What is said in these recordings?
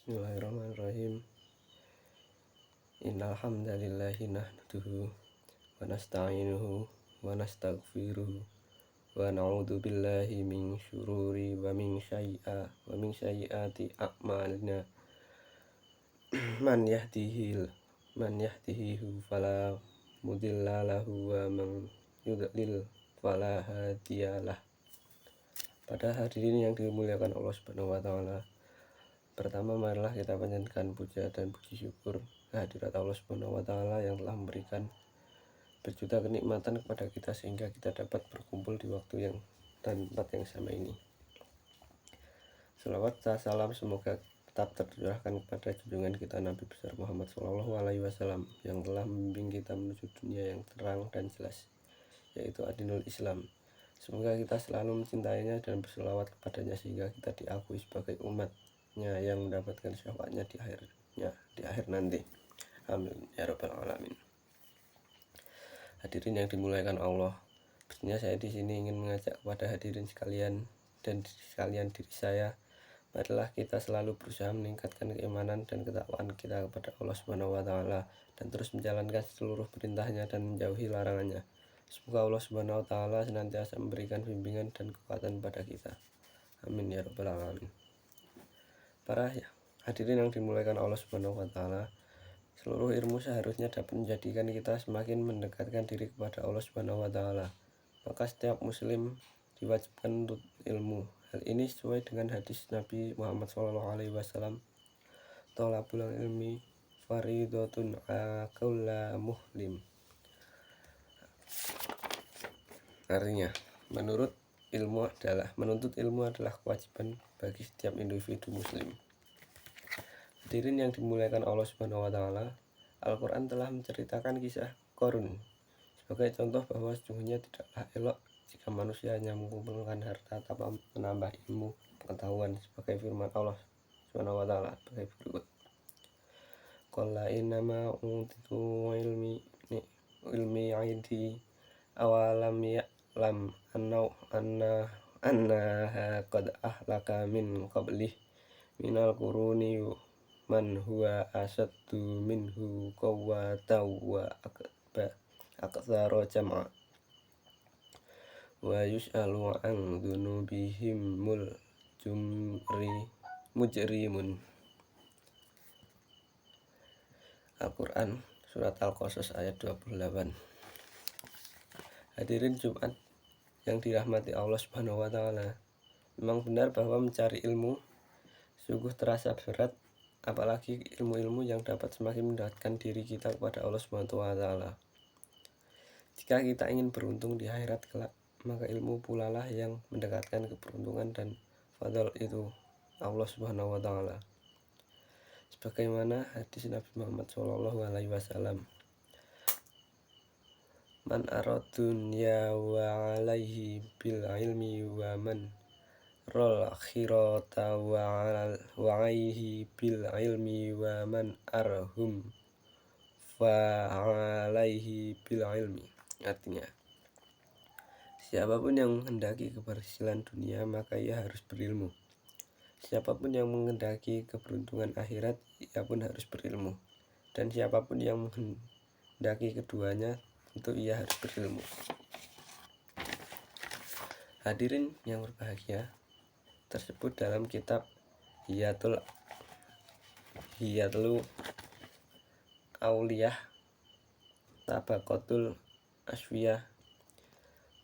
Bismillahirrahmanirrahim. Innal hamdalillahi nahmaduhu wa nasta'inuhu wa nastaghfiruhu wa na'udzu billahi min syururi wa min sayyiati a'malina. Man yahdihi fala mudilla lahu wa man yudlil fala hadiyalah. Pada hadirin yang dimuliakan Allah Subhanahu wa taala, pertama marilah kita panjatkan puja dan puji syukur kehadirat Allah Subhanahu wa taala yang telah memberikan berjuta kenikmatan kepada kita sehingga kita dapat berkumpul di waktu yang dan tempat yang sama ini. Salawat dan salam semoga tetap tercurahkan kepada junjungan kita Nabi besar Muhammad SAW yang telah membimbing kita menuju dunia yang terang dan jelas, yaitu Adinul Islam. Semoga kita selalu mencintainya dan berselawat kepadanya sehingga kita diakui sebagai umatnya yang mendapatkan syafaatnya di akhir nanti. Amin ya rabbal alamin. Hadirin yang dimuliakan Allah, pastinya saya di sini ingin mengajak kepada hadirin sekalian dan sekalian diri saya, marilah kita selalu berusaha meningkatkan keimanan dan ketakwaan kita kepada Allah Subhanahu wa taala dan terus menjalankan seluruh perintahnya dan menjauhi larangannya. Semoga Allah Subhanahu wa taala senantiasa memberikan bimbingan dan kekuatan pada kita. Amin ya rabbal alamin. Para hadirin yang dimuliakan Allah Subhanahu wa taala, seluruh ilmu seharusnya dapat menjadikan kita semakin mendekatkan diri kepada Allah Subhanahu wa taala. Maka setiap muslim diwajibkan untuk ilmu. Hal ini sesuai dengan hadis Nabi Muhammad SAW, "Thalabul ilmi faridatun 'ala kulli muslim." Artinya, menuntut ilmu adalah kewajiban bagi setiap individu muslim. Hadirin yang dimuliakan Allah Subhanahu wa taala, Al-Qur'an telah menceritakan kisah Qarun sebagai contoh bahwa sesungguhnya tidaklah elok jika manusia hanya mengumpulkan harta tanpa menambah ilmu pengetahuan, sebagai firman Allah Subhanahu wa taala sebagai berikut. Qala innama utitu ilmi 'indi awalam ya'lam annaha qad ahlaka min qablih minal quruni man huwa asaddu minhu quwwatan wa aktsara jam'a wa yus'alu an dzunubihimul mujrimun. Al-Quran Surat Al-Qasas ayat 28. Hadirin Jumat yang dirahmati Allah Subhanahu wa taala, memang benar bahwa mencari ilmu sungguh terasa berat, apalagi ilmu-ilmu yang dapat semakin mendekatkan diri kita kepada Allah Subhanahu wa taala. Jika kita ingin beruntung di akhirat kelak, maka ilmu pula lah yang mendekatkan keberuntungan dan fadl itu Allah Subhanahu wa taala. Sebagaimana hadis Nabi Muhammad SAW, "Man araddunya wa alaihi bil ilmi wa man rol akhirata wa alaihi bil ilmi wa man arhum fa alaihi bil ilmi." Artinya, siapapun yang menghendaki keberhasilan dunia maka ia harus berilmu. Siapapun yang menghendaki keberuntungan akhirat ia pun harus berilmu. Dan siapapun yang menghendaki keduanya tentu ia harus berilmu. Hadirin yang berbahagia, tersebut dalam kitab Hiyatul Auliyah Tabaqatul Asfiyah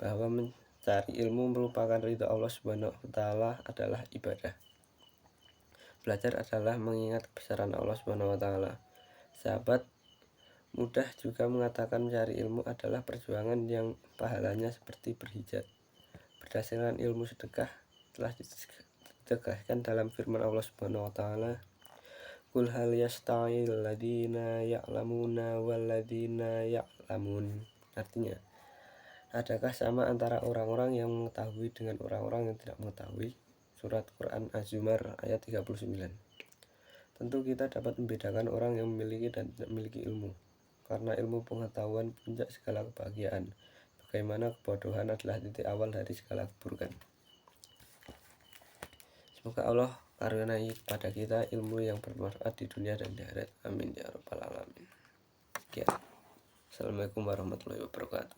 bahwa mencari ilmu merupakan ridha Allah Subhanahu wa taala adalah ibadah. Belajar adalah mengingat kebesaran Allah Subhanahu wa taala. Sahabat mudah juga mengatakan mencari ilmu adalah perjuangan yang pahalanya seperti berhijab. Berdasarkan ilmu sedekah telah ditegaskan dalam firman Allah Subhanahu wa taala, "Qul hal yasta'il ladina ya'lamuna wal ladina ya'lamun." Artinya, adakah sama antara orang-orang yang mengetahui dengan orang-orang yang tidak mengetahui? Surat Quran Az-Zumar ayat 39. Tentu kita dapat membedakan orang yang memiliki dan tidak memiliki ilmu, karena ilmu pengetahuan puncak segala kebahagiaan, bagaimana kebodohan adalah titik awal dari segala keburukan. Semoga Allah karuniai kepada kita ilmu yang bermanfaat di dunia dan di akhirat. Amin ya rabbal alamin. Sekian. Assalamualaikum warahmatullahi wabarakatuh.